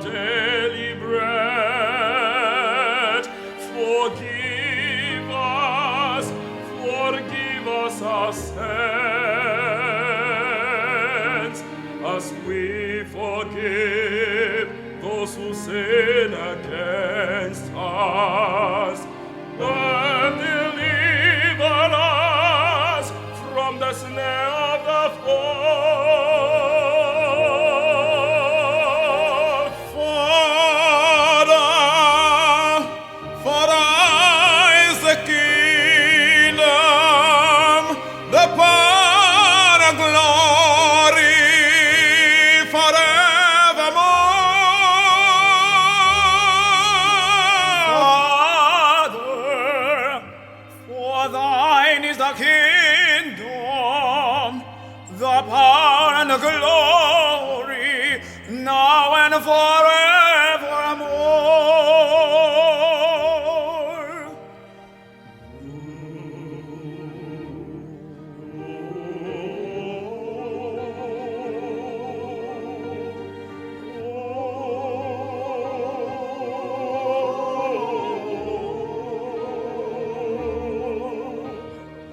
daily bread. Forgive us our sins, as we forgive those who sin against us. And deliver us from the snare of the fall. For thine is the kingdom, the power and glory forevermore. Father, for thine is the kingdom, the power and the glory, now and forevermore.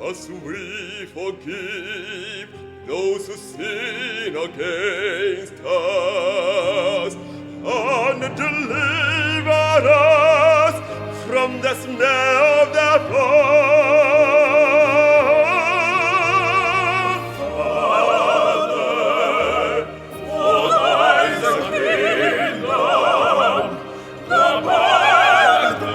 As we forgive those who sin against us, and deliver us from the snare of the fall. Father, for thine is the kingdom, the power and glory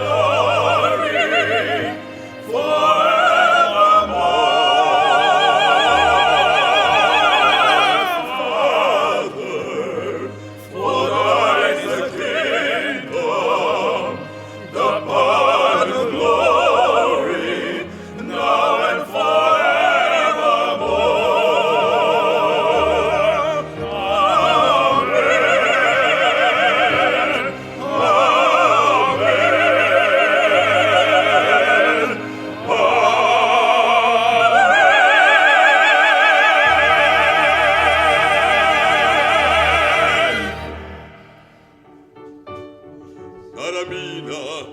Lumina,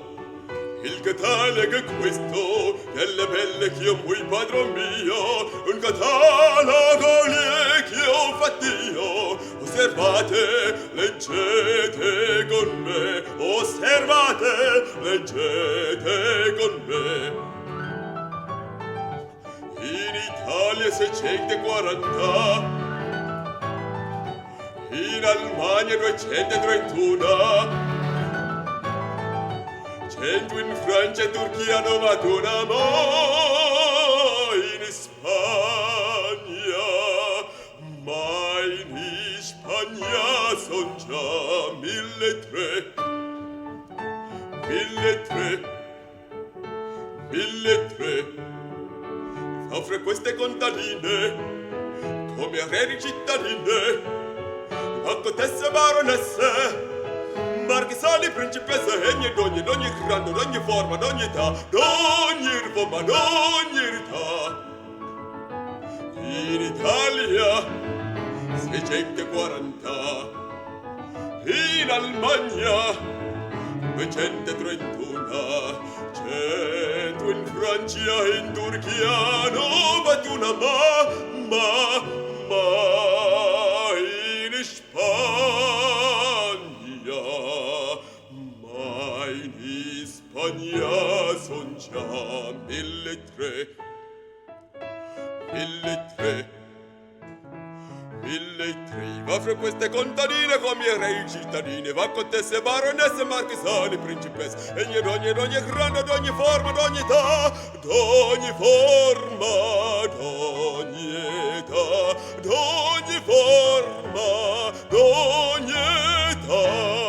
il catale che questo, delle belle che io fui padron mio, un catalogo che io fattio. Osservate, leggete con me, osservate, leggete con me. In Italia 640, in Almania 231, 100 in Francia e Turchia 91, ma in Spagna son già 1300, 1300. Offre queste contadine come re cittadine, ma contesse baronesse, marchesali, principesse, regne d'ogni grado, d'ogni forma, d'ogni età, d'ogni forma, d'ogni età. In Italia 640, in Almania 231, 100 in Francia e in Turchia 91, ma in Spagna son già 1300, 1300. Va fra queste contadine come re cittadine, va contesse, baronesse, marchesani, principesse, e d'ogni grande, d'ogni forma, d'ogni età, d'ogni forma, d'ogni età, d'ogni forma, d'ogni età.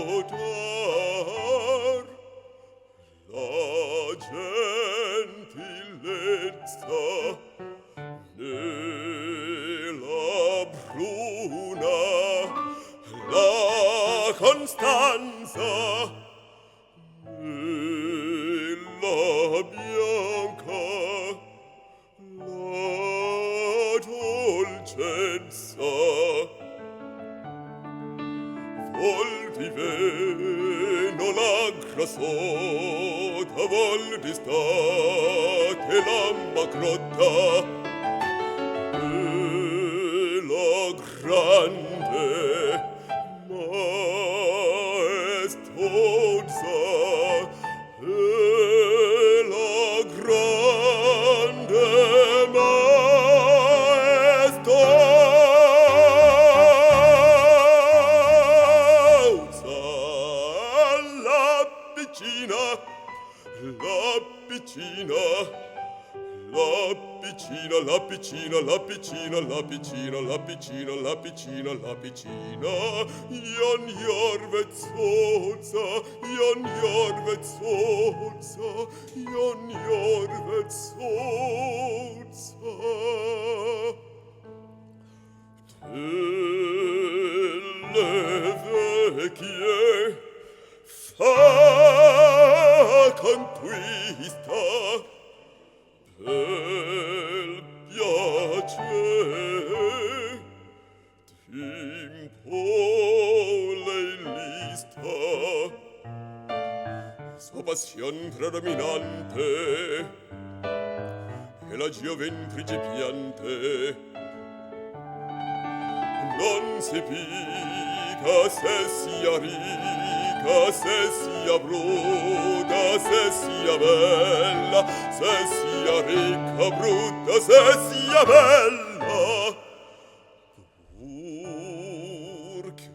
Lodar la gentilezza nella bruna Costanza e la bianca, la dolcezza. Volti veno la grassota, volti state la macrotta, e la grande maestosa, e la grande maestosa, la piccina, la piccina, la piccina, la piccina, la piccina, la piccina, la piccina, la piccina, la piccina, Jan Jorvetsolza, Jan Jorvetsolza, Jan Jorvetsolza. Delle vecchie fa conquista, bel piace, timpole lista, sua passion predominante e la gioven principiante. Non si pica se sia ricca, se sia brutta, se sia bella, se sia ricca, brutta, se sia bella.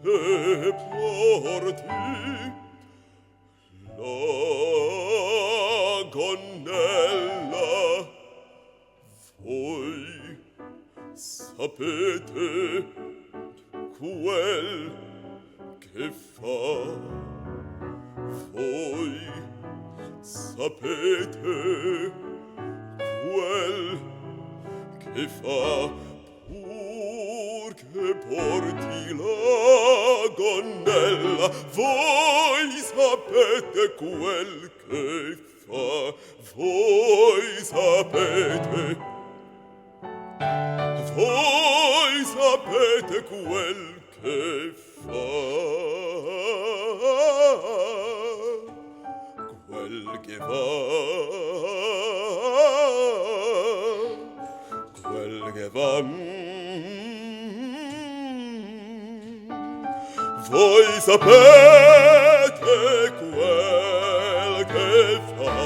Purché porti la gonnella, voi sapete quel che fa, voi sapete quel che fa, pur che porti la gonnella, voi sapete quel che fa, voi sapete. Voi sapete quel che fa, quel che va, quel che va. Voi sapete quel che fa.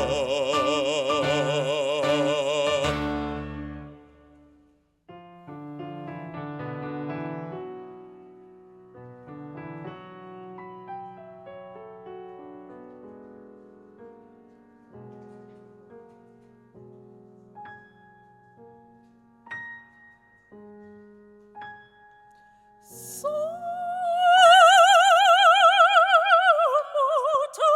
So muto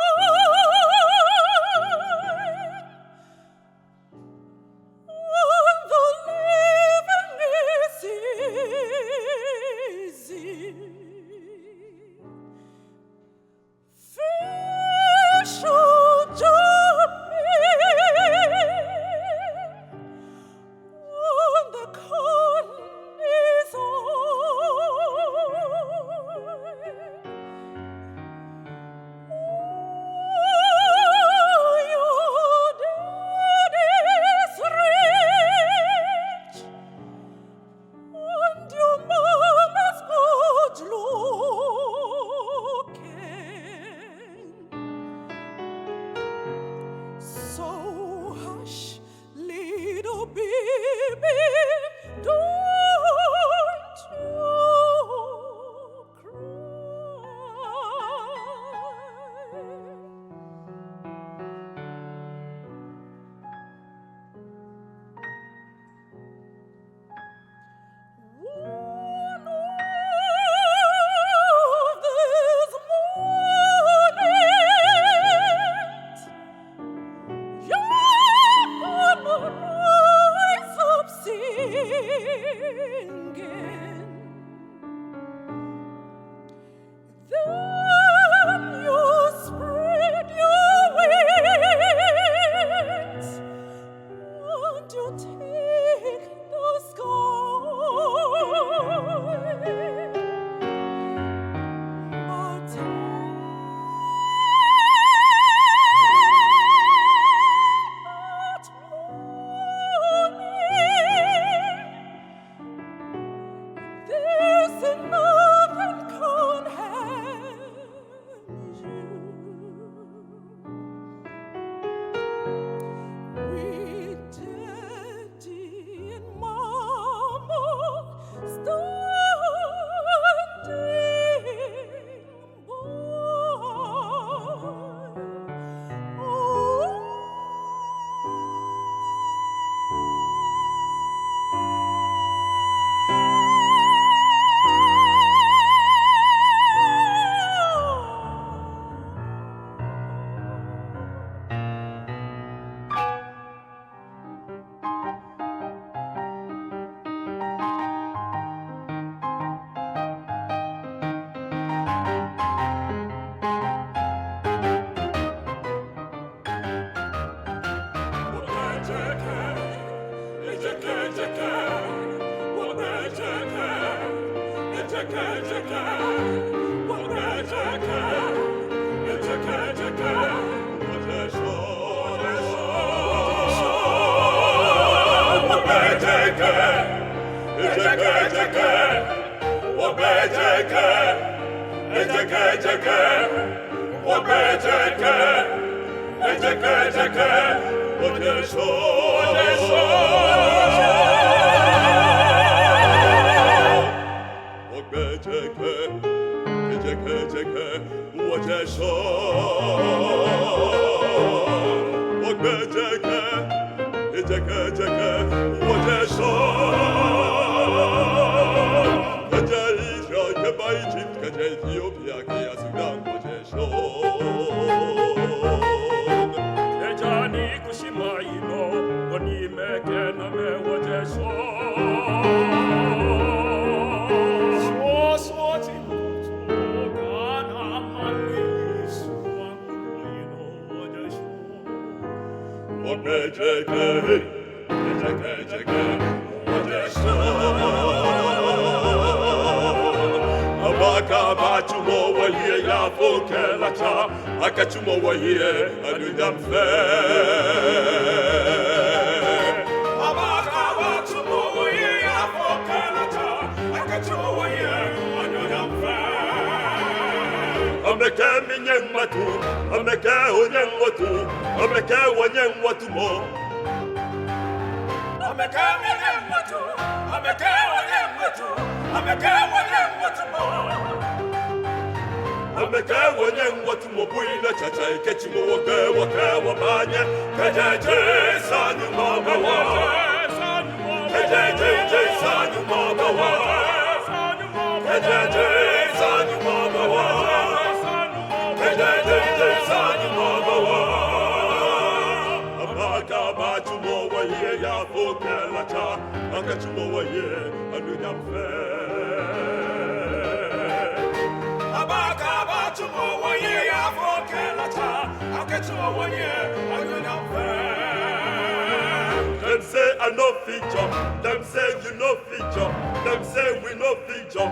Them say I no feature, them say you no feature, them say we no feature.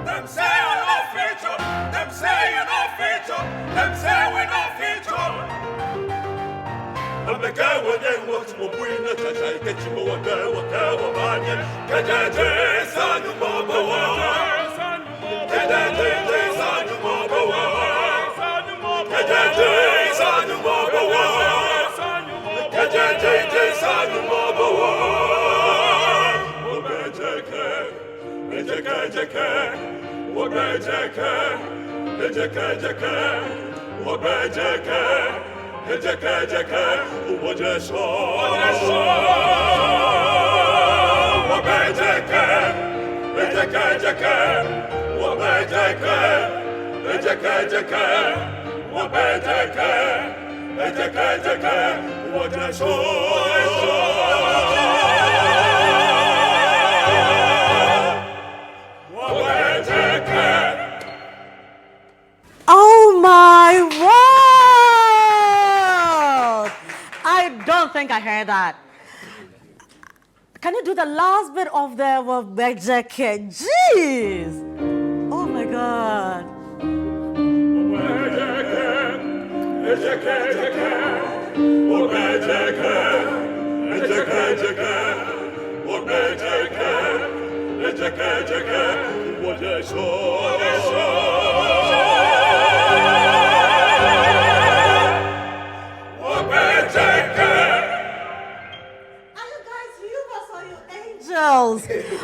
Them say I no feature, them say you no feature, them say we no feature. I'm a guy when you want to win a touch, I get you whatever, Kajaja, son, you mama, Kajaja, son, you mama, Kajaja, son, you mama, Kajaja, son, you mama, Oh my word! I don't think I heard that. Can you do the last bit of the jacket? Jeez! Oh my God!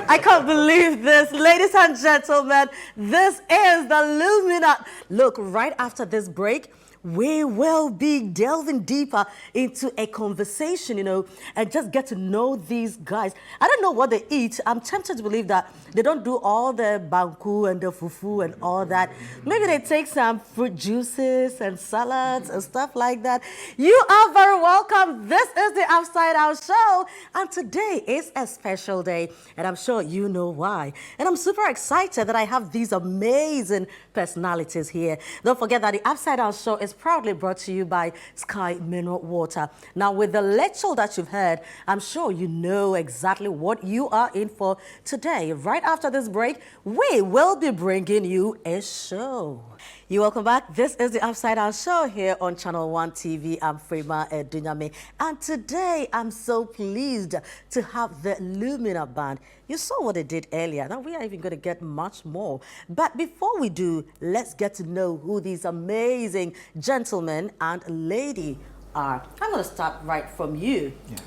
I can't believe this. Ladies and gentlemen, this is the Lumina. Look, right after this break, we will be delving deeper into a conversation, and just get to know these guys. I don't know what they eat. I'm tempted to believe that they don't do all the banku and the fufu and all that. Maybe they take some fruit juices and salads and stuff like that. You are very welcome. This is the Upside Down Show, and today is a special day, and I'm sure you know why. And I'm super excited that I have these amazing personalities here. Don't forget that the Upside Down Show is is proudly brought to you by Sky Mineral Water. Now, with the lecture that you've heard, I'm sure you know exactly what you are in for today. Right after this break, we will be bringing you a show. You're welcome back. This is the Upside Down Show here on ChannelOne TV. I'm Frema Edunyame, and today I'm so pleased to have the Lumina Band. You saw what they did earlier. Now we are even going to get much more. But before we do, let's get to know who these amazing gentlemen and lady are. I'm going to start right from you. Yeah.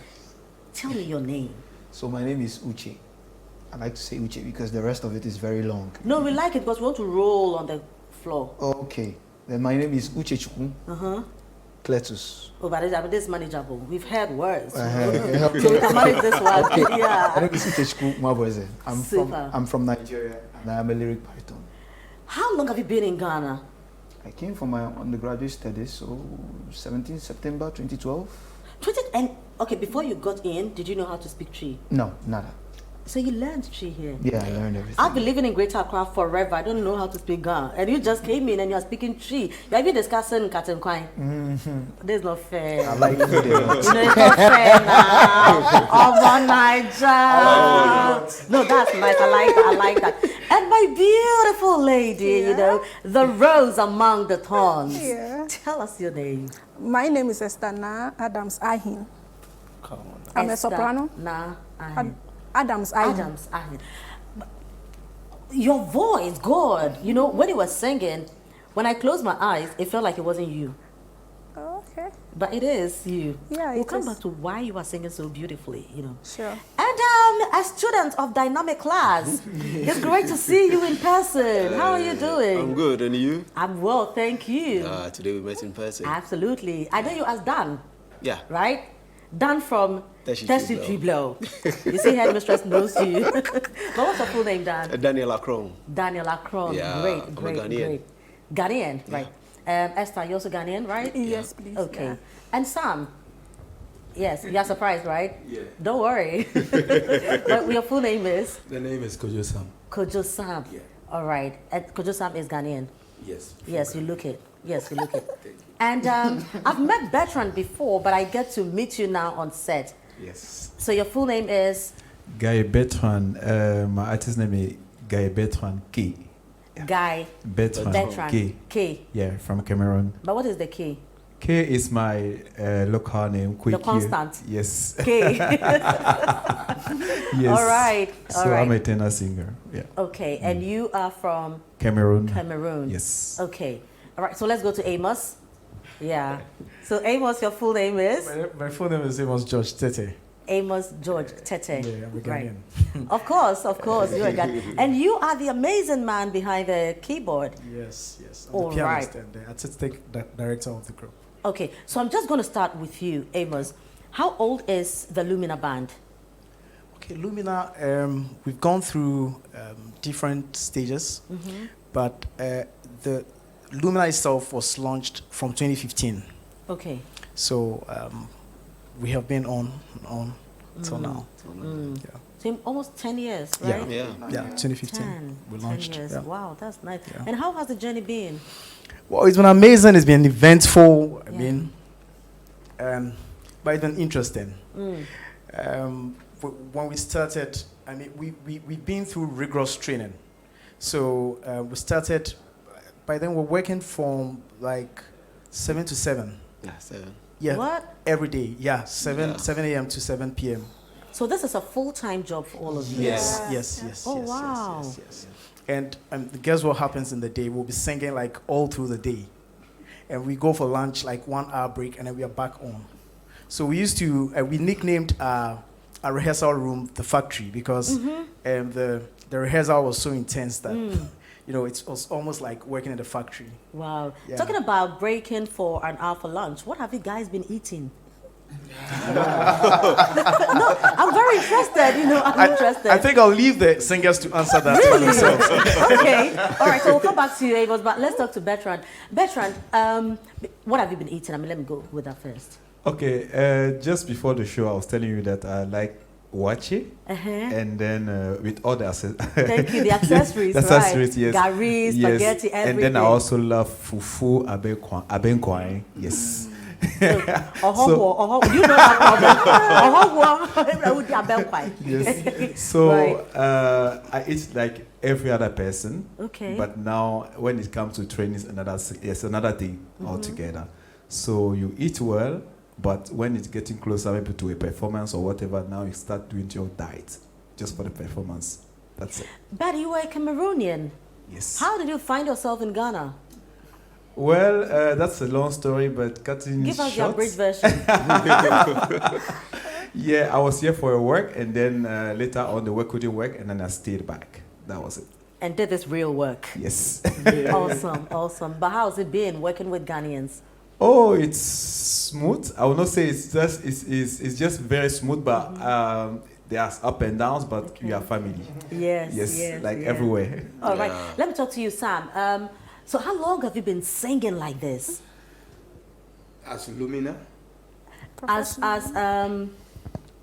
Tell me your name. So my name is Uche. I like to say Uche because the rest of it is very long. No, we like it because we want to roll on the floor. Okay. Then my name is Uche Chukwu. Cletus. Oh, but this is manageable. We've heard words. So Okay. we can manage this one. Yeah. My name is Uche Chukwu Maboeze. Super. I'm from Nigeria and I'm a lyric baritone. How long have you been in Ghana? I came from my undergraduate studies, so 17 September 2012. And okay, before you got in, did you know how to speak Tree? No, nada. So you learned Tree here? Yeah, I learned everything. I've been living in Greater Accra forever. I don't know how to speak Ghana. And you just came in and you're speaking Tree. You're even discussing Katen Kwai. This is not fair. I like food a lot. You know, it's not fair now. Oh, one Niger. No, that's nice. I like that. And my beautiful lady, you know, the rose among the thorns. Yeah. Tell us your name. My name is Esther Na Adams Ahin. I'm a Esther soprano. Na Ahin. Adams Ahin. Adams Ahin. Your voice, God, you know, when you were singing, when I closed my eyes, it felt like it wasn't you. Oh, okay. But it is you. Yeah, We'll it come is. back to why you are singing so beautifully, you know. Sure. And a student of dynamic class, it's great to see you in person. How are you doing? I'm good, and you? I'm well, thank you. Today we met in person. Absolutely. I know you as Dan, Yeah. right? Dan from Tertiary Tertiary Blow. You see, headmistress knows you. But what's your full name, Dan? Daniel Akron. Daniel Akron. Yeah, Great, I'm a great, Ghanaian. great. Ghanaian, right. Esther, you're also Ghanaian, right? Yes, please. Okay. Yeah. And Sam? Yes, you're surprised, right? Yeah. Don't worry. But your full name is? The name is Kojo Sam. Kojo Sam. Yeah. All right. And Kojo Sam is Ghanaian. Yes. Yes, you look it. Yes, you look it. Thank you. And I've met Bertrand before, but I get to meet you now on set. Yes. So your full name is? Guy Bertrand. My artist name is Guy Bertrand K. Guy Bertrand Bertrand K. K. Yeah, from Cameroon. But what is the K? K is my local name. The constant? Yes. K. Yes. All right. All So right. I'm a tenor singer. Yeah. Okay. And you are from? Cameroon. Cameroon. Yes. Okay. All right. So let's go to Amos. Yeah. So Amos, your full name is? My full name is Amos George Tete. Amos George Tete. Yeah, I'm a Right. Ghanaian. Of course, you're a Ghanaian. And you are the amazing man behind the keyboard. Yes, yes. I'm All the pianist right. and the artistic director of the group. Okay, so I'm just going to start with you, Amos. How old is the Lumina Band? Okay, Lumina, we've gone through different stages, but the Lumina itself was launched from 2015. Okay. So we have been on till now. Yeah. So almost 10 years, right? Yeah. Yeah. 2015 10, we 10 launched. years. Yeah. Wow, that's nice. Yeah. And how has the journey been? Well, it's been amazing. It's been eventful. I Yeah. mean, but it's been interesting. When we started, I mean, we've been through rigorous training. So we started, by then we're working from like 7 to 7. Yeah, 7. Yeah. What? Every day. Yeah, 7 Yeah. 7 a.m. to 7 p.m. So this is a full-time job for all of you? Yes, Yeah. yes. Oh, yes, wow. yes. And guess what happens in the day? We'll be singing like all through the day. And we go for lunch, like 1 hour break, and then we are back on. So we used to, we nicknamed our rehearsal room the factory because the rehearsal was so intense that, you know, it was almost like working in the factory. Wow. Yeah. Talking about breaking for an hour for lunch, what have you guys been eating? No, I'm very interested, you know, I'm interested. I think I'll leave the singers to answer that for themselves. Okay. All right, so we'll come back to you, Amos, but let's talk to Bertrand. Bertrand, what have you been eating? I mean, let me go with that first. Okay, just before the show, I was telling you that I like watch it, and then with all the Thank you, the accessories, the accessories, right? yes. Garri, spaghetti, everything. And then I also love fufu, abenkwai, yes. You know that problem. Yes. So I eat like every other person. Okay. But now when it comes to training, it's another thing altogether. So you eat well, but when it's getting closer maybe to a performance or whatever, now you start doing your diet just for the performance. That's it. But you were a Cameroonian. Yes. How did you find yourself in Ghana? Well, that's a long story, but cutting Give us short. your brief version. Yeah, I was here for a work, and then later on the work couldn't work, and then I stayed back. That was it. And did this real work. Yes. Awesome, awesome. But how's it been working with Ghanaians? Oh, it's smooth. I will not say it's just very smooth, but there's up and downs, but we are family. Yes, yes, like everywhere. All right, let me talk to you, Sam. So how long have you been singing like this? As Lumina? As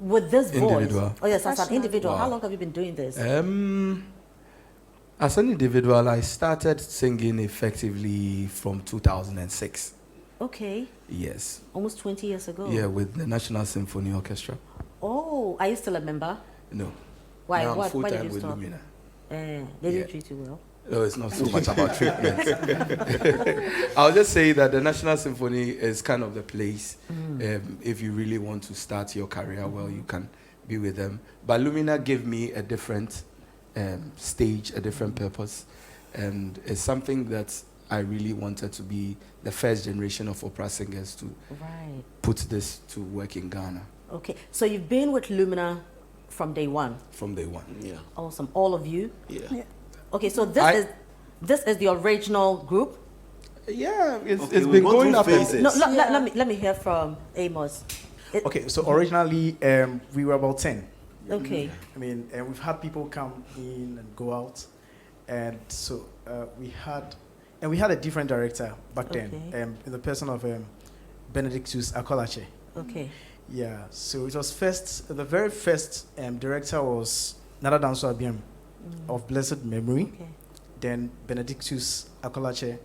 with this individual. voice? Oh yes, as an individual. Wow. How long have you been doing this? As an individual, I started singing effectively from 2006. Okay. Yes. Almost 20 years ago. Yeah, with the National Symphony Orchestra. Oh, are you still a member? No. Why? Now I'm Why did you with stop? Lumina. They didn't treat you well. No, it's not so much about treatment. I'll just say that the National Symphony is kind of the place. If you really want to start your career well, you can be with them. But Lumina gave me a different stage, a different purpose. And it's something that I really wanted to be the first generation of opera singers to put this to work in Ghana. Okay, so you've been with Lumina from day one? From day one. Yeah. Awesome. All of you? Yeah. Okay, so this is the original group? Yeah, it's been going up. No, let me hear from Amos. Okay, so originally we were about 10. Okay. I mean, we've had people come in and go out, and so we had a different director back then, in the person of Benedictus Akolache. Okay. Yeah, so it was the very first director was Nada Danso Abiem of blessed memory. Okay. Then Benedictus Akolache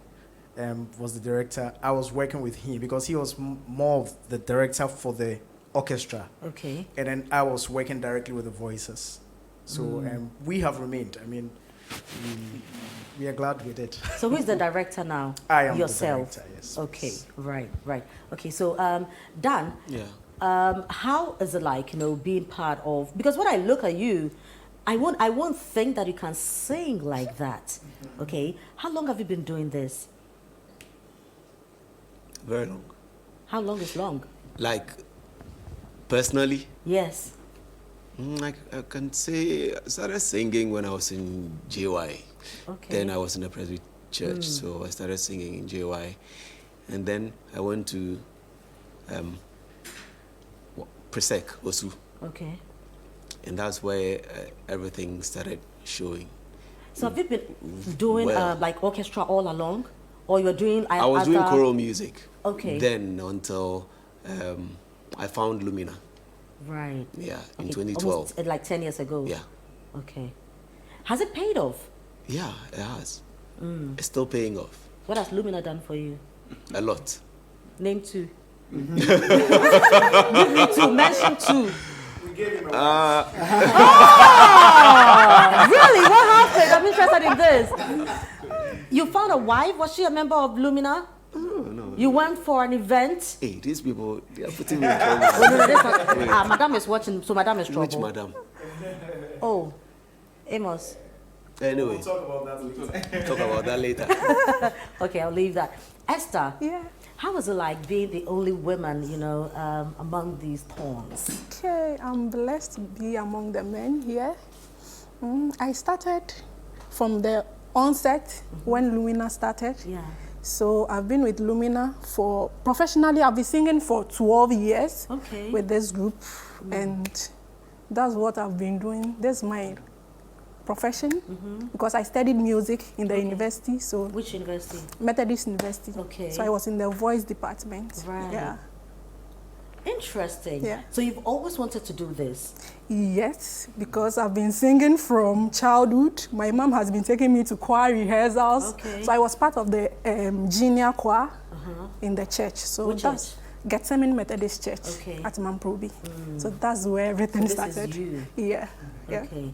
was the director. I was working with him because he was more of the director for the orchestra. Okay. And then I was working directly with the voices. So we have remained. I mean, we are glad we did. So who is the director now? I am yourself. The director, yes. Okay, right. Okay, so Dan, Yeah. How is it like, being part of? Because when I look at you, I won't think that you can sing like that. Okay, how long have you been doing this? Very long. How long is long? Like, personally? Yes. I can say I started singing when I was in JY. Okay. Then I was in a Presbyterian church, so I started singing in JY. And then I went to Presec, Osu. Okay. And that's where everything started showing. So have you been doing like orchestra all along? Or you're doing... I was doing choral music. Okay. Then until I found Lumina. Right. Yeah, in 2012. Almost, like 10 years ago? Yeah. Okay. Has it paid off? Yeah, it has. It's still paying off. What has Lumina done for you? A lot. Name two. Give me two. Mention two. Really? What happened? I'm interested in this. You found a wife? Was she a member of Lumina? No. You went for an event? Hey, these people, they are putting me in trouble. No, Madam is watching, so Madam is trouble. Which Madam? Oh, Amos. Anyway. We'll talk about that later. Talk about that later. Okay, I'll leave that. Esther. Yeah. How was it like being the only woman, among these thorns? Okay, I'm blessed to be among the men here. I started from the onset when Lumina started. Yeah. So I've been with Lumina professionally, I've been singing for 12 years with this group. And that's what I've been doing. That's my profession because I studied music in the university. So which university? Methodist University. Okay. So I was in the voice department. Right. Yeah. Interesting. Yeah. So you've always wanted to do this? Yes, because I've been singing from childhood. My mom has been taking me to choir rehearsals. Okay. So I was part of the junior choir in the church. So Which that's Gethsemane Methodist Church at Mamprobi. So that's where everything So this started. is you. Yeah. Okay.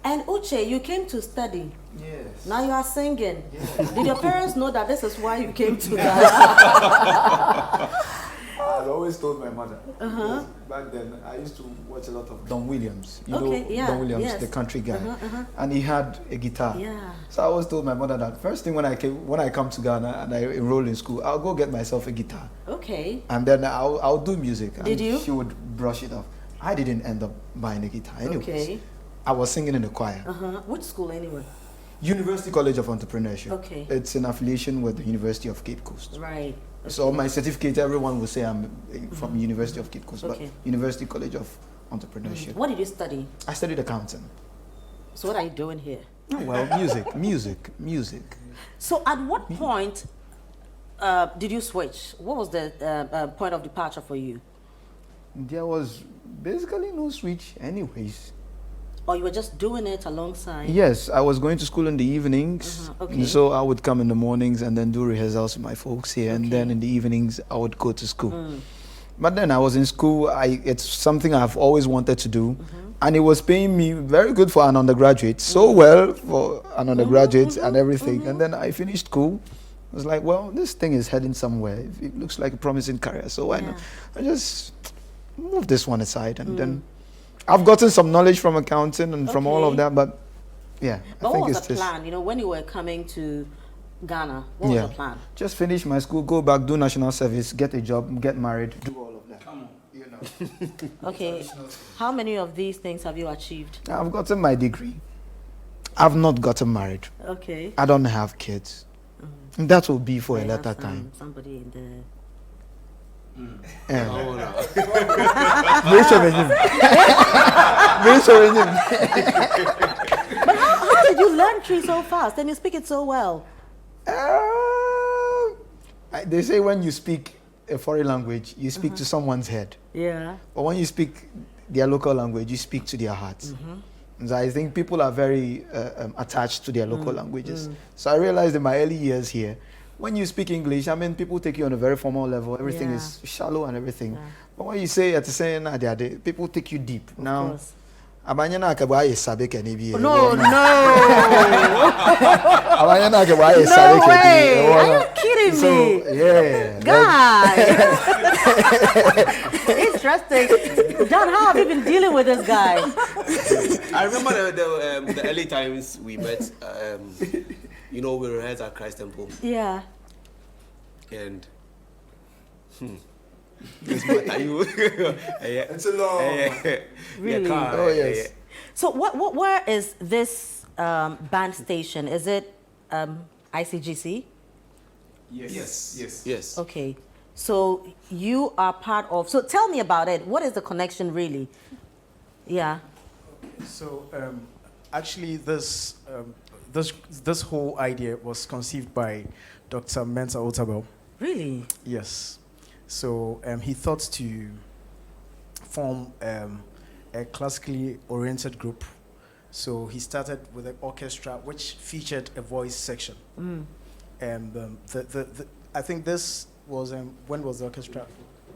And Uche, you came to study. Yes. Now you are singing. Did your parents know that this is why you came to Ghana? I've always told my mother. Because back then, I used to watch a lot of Don Williams. You know Don Williams, the country guy, and he had a guitar. Yeah. So I always told my mother that first thing when I come to Ghana and I enroll in school, I'll go get myself a guitar. Okay. And then I'll do music. Did you? She would brush it off. I didn't end up buying a guitar. Anyways, Okay. I was singing in the choir. Which school anyway? University College of Entrepreneurship. Okay. It's in affiliation with the University of Cape Coast. Right. So my certificate, everyone will say I'm from University of Cape Coast, Okay. but University College of Entrepreneurship. What did you study? I studied accounting. So what are you doing here? Oh, well, music. So at what point did you switch? What was the point of departure for you? There was basically no switch anyways. Or you were just doing it alongside? Yes, I was going to school in the evenings. Okay. So I would come in the mornings and then do rehearsals with my folks here. And then in the evenings, I would go to school. But then I was in school. It's something I've always wanted to do. And it was paying me very good for an undergraduate. So well for an undergraduate and everything. And then I finished school. I was like, well, this thing is heading somewhere. It looks like a promising career. So why not? I just moved this one aside. And then I've gotten some knowledge from accounting and from all of that, but yeah, But I think what was it's the just plan? You know, when you were coming to Ghana, what was the plan? just finish my school, go back, do national service, get a job, get married, do all of that. Come on, you know. Okay. How many of these things have you achieved? I've gotten my degree. I've not gotten married. Okay. I don't have kids. That will be for I a have later time. Somebody in the... But how did you learn Tree so fast and you speak it so well? They say when you speak a foreign language, you speak to someone's head. Yeah. But when you speak their local language, you speak to their hearts. And so I think people are very attached to their local languages. So I realized in my early years here, when you speak English, I mean, people take you on a very formal level. Everything is shallow and everything. But when you say at the same time, people take you deep. Now, No, no. Are No way. Are you kidding me? Yeah. God. Interesting. John, how have you been dealing with this guy? I remember the early times we met. You know, we rehearsed at Christ Temple. Yeah. And this matter you. It's a long Really? Oh, yes. So where is this band station? Is it ICGC? Yes. Okay. So you are part of, so tell me about it. What is the connection really? Yeah. So actually this whole idea was conceived by Dr. Mensa Otabel. Really? Yes. So he thought to form a classically oriented group. So he started with an orchestra which featured a voice section. And I think this was, when was the orchestra?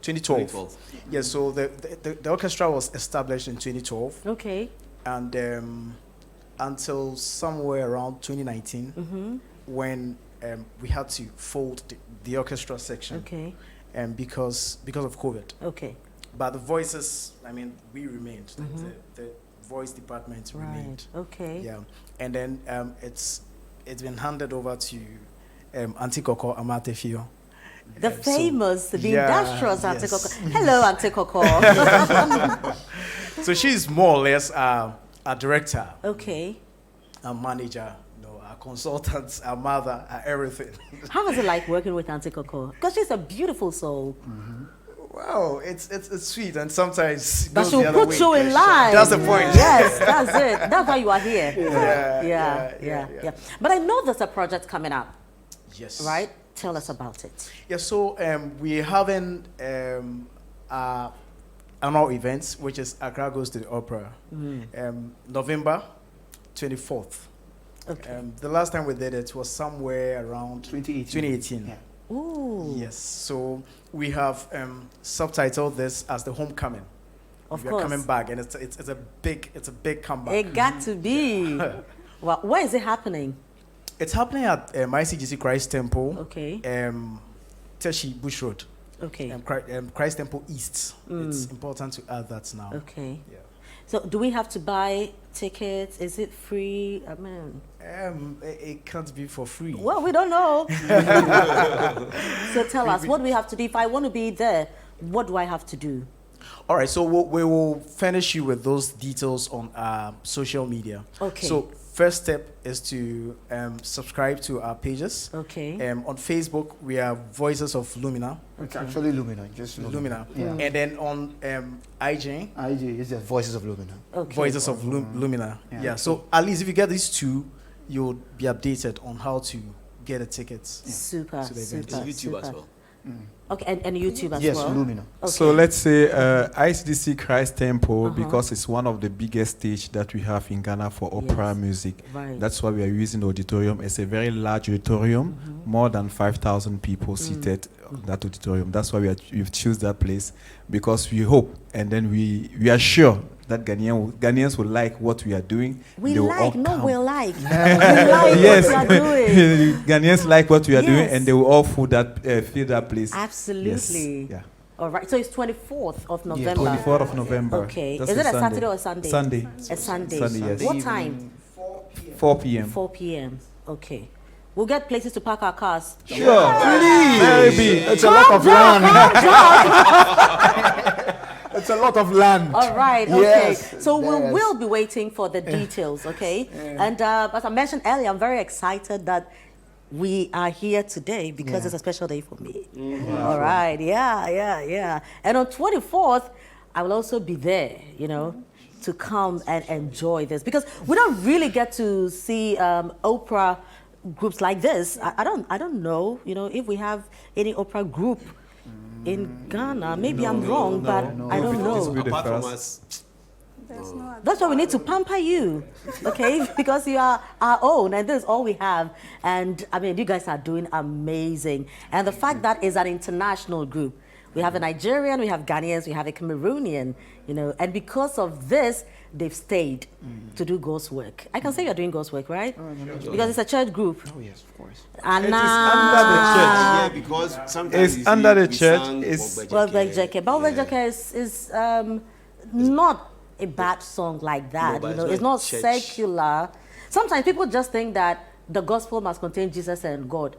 2012. Yeah, so the orchestra was established in 2012. Okay. And until somewhere around 2019, when we had to fold the orchestra section. Okay. And because of COVID. Okay. But the voices, I mean, we remained. The voice department remained. Okay. Yeah. And then it's been handed over to Auntie Coco Amatefio. The famous, the industrious Auntie yes. Coco. Hello, Auntie Coco. So she's more or less a director. Okay. A manager, a consultant, a mother, everything. How was it like working with Auntie Coco? Because she's a beautiful soul. Wow, it's sweet, and sometimes it But goes she'll the other put way. you in line. That's the point. Yes, that's it. That's why you are here. Yeah. But I know there's a project coming up. Yes. Right? Tell us about it. Yeah. So we're having our annual events, which is Accra Goes to the Opera, November 24th. Okay. The last time we did it was somewhere around 2018. Yeah. Ooh. Yes. So we have subtitled this as the homecoming. Of we course. are coming back, and it's a big comeback. It got to be. Well, where is it happening? It's happening at ICGC Christ Temple. Okay. Teshi Bush Road. Okay. Christ Temple East. It's important to add that now. Okay. Yeah. So do we have to buy tickets? Is it free? I mean, it can't be for free. well, we don't know. So tell us, what do we have to do? If I want to be there, what do I have to do? All right, so we will furnish you with those details on social media. Okay. So first step is to subscribe to our pages. Okay. On Facebook, we are Voices of Lumina. It's actually Lumina, just Lumina. Yeah. And then on IG is just Voices of Lumina. Okay. Voices of Lumina. Yeah. Yeah. So at least if you get these two, you'll be updated on how to get the tickets. Super, To the event. super, It's YouTube super. as well. Okay, and YouTube as Yes, well? Lumina. Okay. So let's say ICDC Christ Temple, because it's one of the biggest stage that we have in Ghana for opera Yes. music. Right. That's why we are using the auditorium. It's a very large auditorium, more than 5,000 people seated in that auditorium. That's why we've choose that place, because we hope and then we are sure that Ghanaians will like what we are doing. We They will all like, no, come. we like. We like Yes, what we are doing. Ghanaians like what we are doing, Yes. and they will all fill that place. Absolutely. Yes. Yeah. All right, so it's 24th of November. 24th of November. Okay. That's Is it a Sunday. Saturday or a Sunday? Sunday. A Sunday. Sunday, yes. What time? 4 p.m. 4 p.m. Okay. We'll get places to park our cars. Sure, please. Maybe. It's a lot of land. It's a lot of land. All right, okay. Yes, So yes. we'll be waiting for the details, okay? And as I mentioned earlier, I'm very excited that we are here today because it's a special day for me. All right, yeah. And on 24th, I will also be there, to come and enjoy this, because we don't really get to see opera groups like this. I don't know, if we have any opera group in Ghana. Maybe I'm wrong, but I don't know. Apart from us, That's why we need to pamper you, okay? Because you are our own, and this is all we have. And I mean, you guys are doing amazing. And the fact that it's an international group. We have a Nigerian, we have Ghanaians, we have a Cameroonian, and because of this, they've stayed to do God's work. I can say you're doing God's work, right? Because it's a church group. Oh yes, of course. And It is under the church. yeah, because sometimes It's under the church. Well, Bejeke is not a bad song like that. No, but It's not church. secular. Sometimes people just think that the gospel must contain Jesus and God.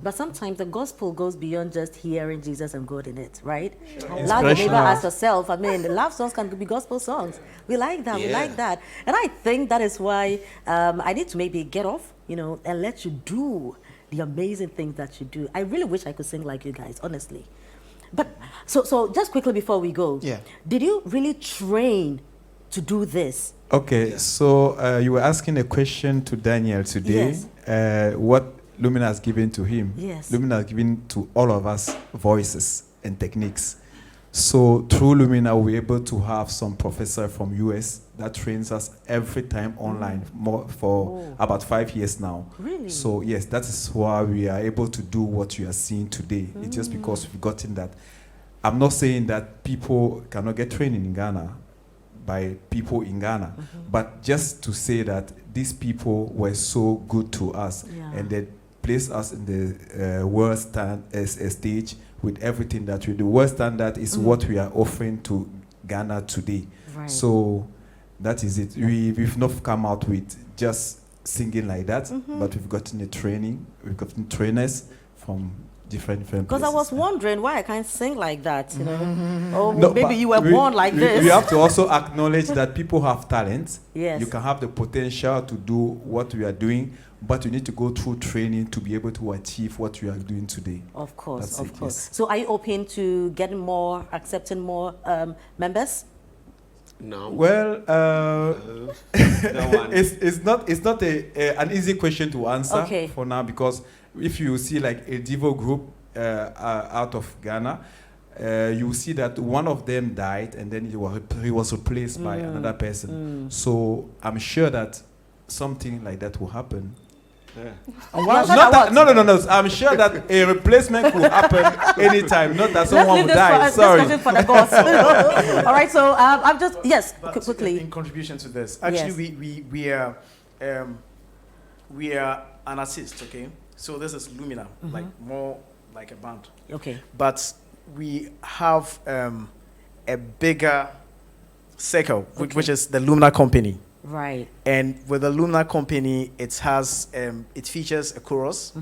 But sometimes the gospel goes beyond just hearing Jesus and God in it, right? Love your neighbor as yourself. I mean, the love songs can be gospel songs. We like that. We Yeah. like that. And I think that is why I need to maybe get off, and let you do the amazing things that you do. I really wish I could sing like you guys, honestly. But so just quickly before we go, did you really train to do this? Okay, so you were asking a question to Daniel today. What Lumina has given to him. Yes. Lumina has given to all of us voices and techniques. So through Lumina, we're able to have some professor from US that trains us every time online for about 5 years now. Really? So yes, that is why we are able to do what you are seeing today. It's just because we've gotten that. I'm not saying that people cannot get training in Ghana by people in Ghana, but just to say that these people were so good to us and they placed us in the world stage with everything that we do. World standard is what we are offering to Ghana today. Right. So that is it. We've not come out with just singing like that, but we've gotten a training. We've gotten trainers from different places. Because I was wondering why I can't sing like that, Oh, No, maybe but you were born like this. We have to also acknowledge that people have talent. Yes. You can have the potential to do what we are doing, but you need to go through training to be able to achieve what we are doing today. Of course, That's of it, course. yes. So are you open to getting more, accepting more members? No. Well, That one. it's not an easy question to answer Okay. for now, because if you see like a Divo group out of Ghana, you see that one of them died and then he was replaced by another person. So I'm sure that something like that will happen. No. I'm sure that a replacement could happen anytime, not that someone will die. Sorry. Let's for the boss. All right, so I'm just, yes, quickly. In contribution to this, actually, we are an artist, okay? So this is Lumina, like more like a band. Okay. But we have a bigger circle, which is the Lumina company. Right. And with the Lumina company, it has it features a chorus,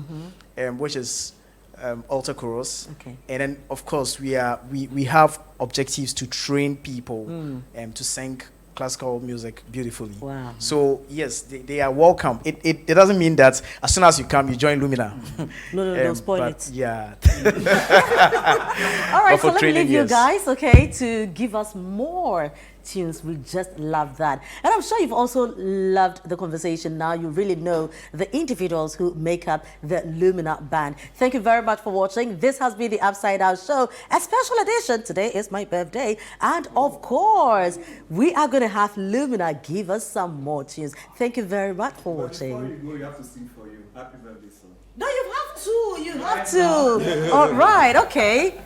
which is altar chorus. Okay. And then of course we have objectives to train people to sing classical music beautifully. Wow. So yes, they are welcome. It doesn't mean that as soon as you come, you join Lumina. No, don't spoil it. Yeah. All right, so let me training, leave you yes. guys, okay, to give us more tunes. We just love that. And I'm sure you've also loved the conversation. Now you really know the individuals who make up the Lumina band. Thank you very much for watching. This has been the Upside Down Show, a special edition. Today is my birthday. And of course, we are going to have Lumina give us some more tunes. Thank you very much for watching. Before you go, you have to sing for you. Happy birthday song. No, you have to. You have to. All right. Okay.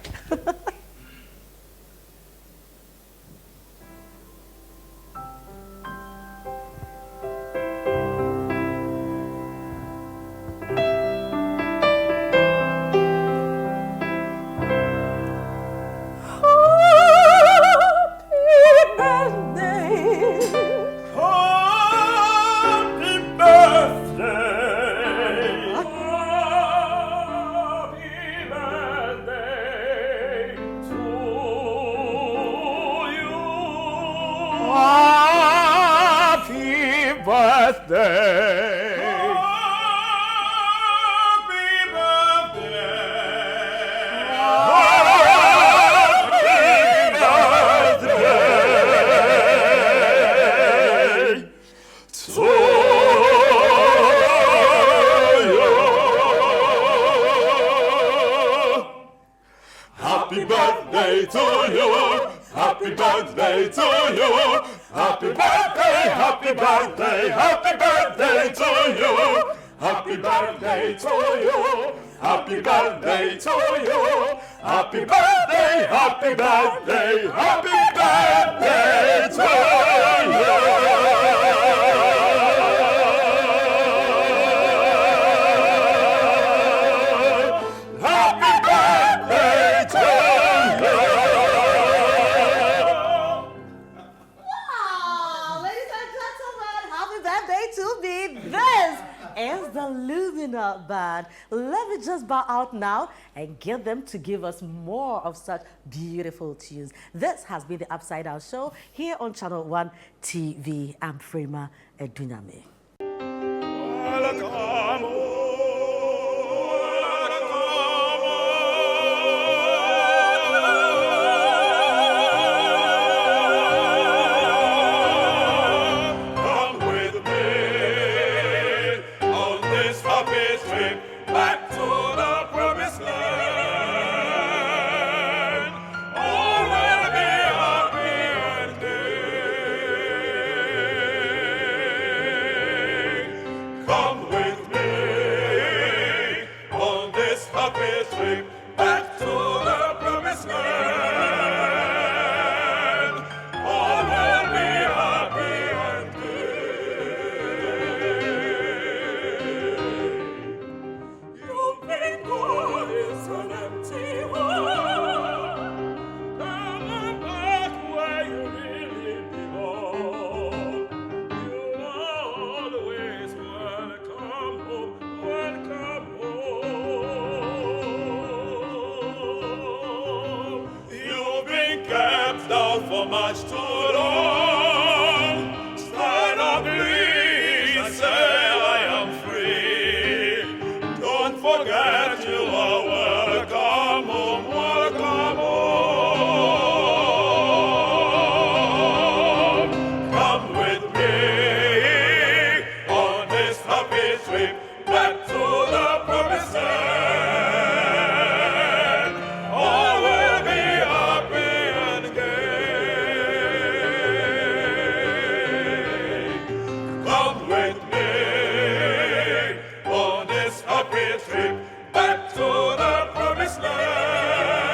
Happy birthday to you. Happy birthday to you. Happy birthday, happy birthday, happy birthday to you. Happy birthday to you. Happy birthday to you. Happy birthday, happy birthday, happy birthday to you. Is the Lumina band. Let me just bow out now and get them to give us more of such beautiful tunes. This has been the Upside Down Show here on Channel One TV. I'm Frema Edunyame. For much too long, stand up, please, say I am free. Don't forget you are welcome home, welcome home. Come with me on this happy trip back to the promised land. All will be this happy trip back to the promised land.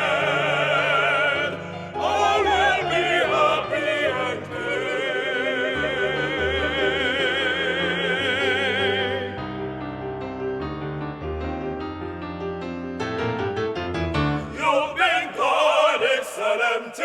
All will be happy and gay. You've been called excellent.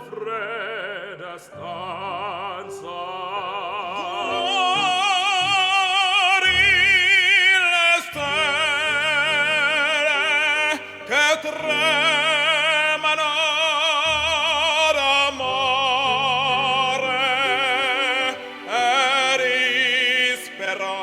Fredda stanza. Le stelle che tremano d'amore e di speranza.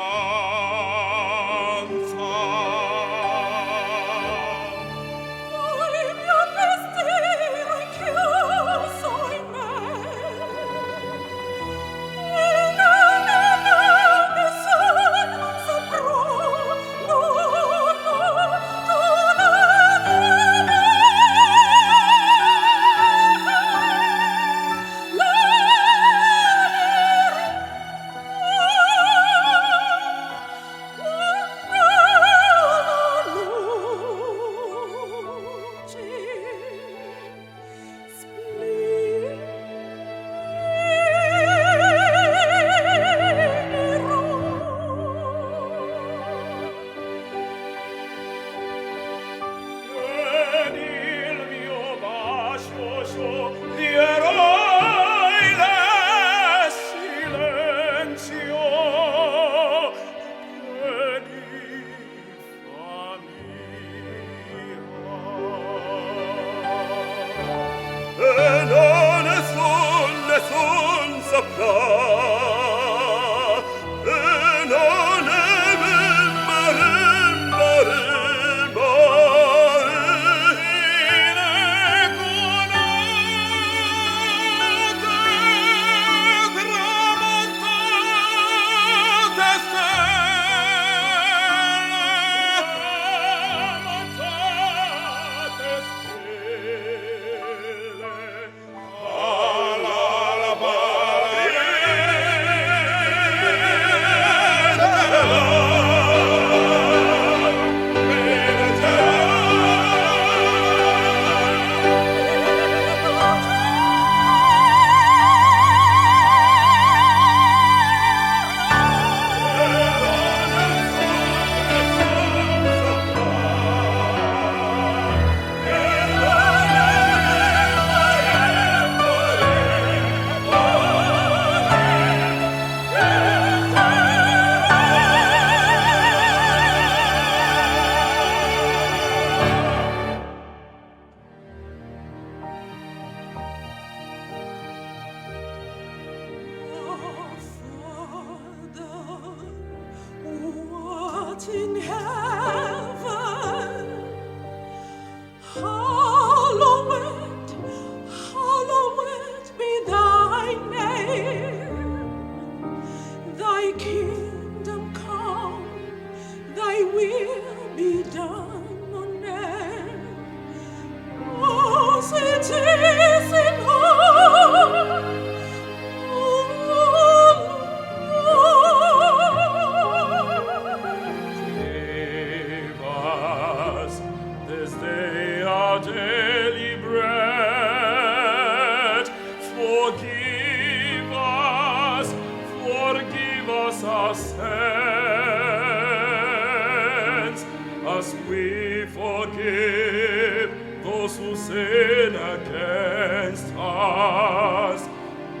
hands, as we forgive those who sin against us,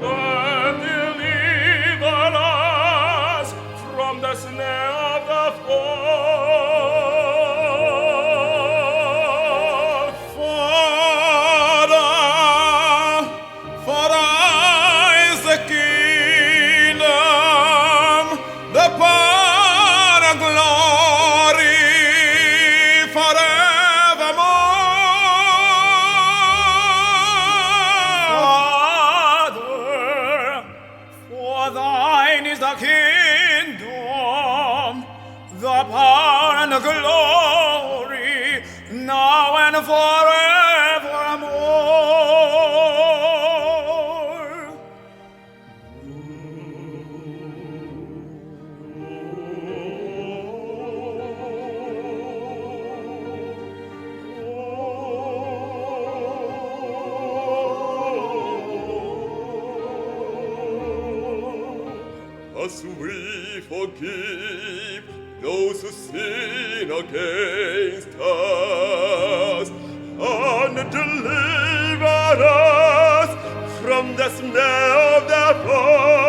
and deliver us from the snare of the fall. For thine is the kingdom, the power and glory forevermore. Father, for thine is the kingdom, the power and the glory, now and forevermore. As we forgive those who sin against us, and deliver us from the snare of the fall.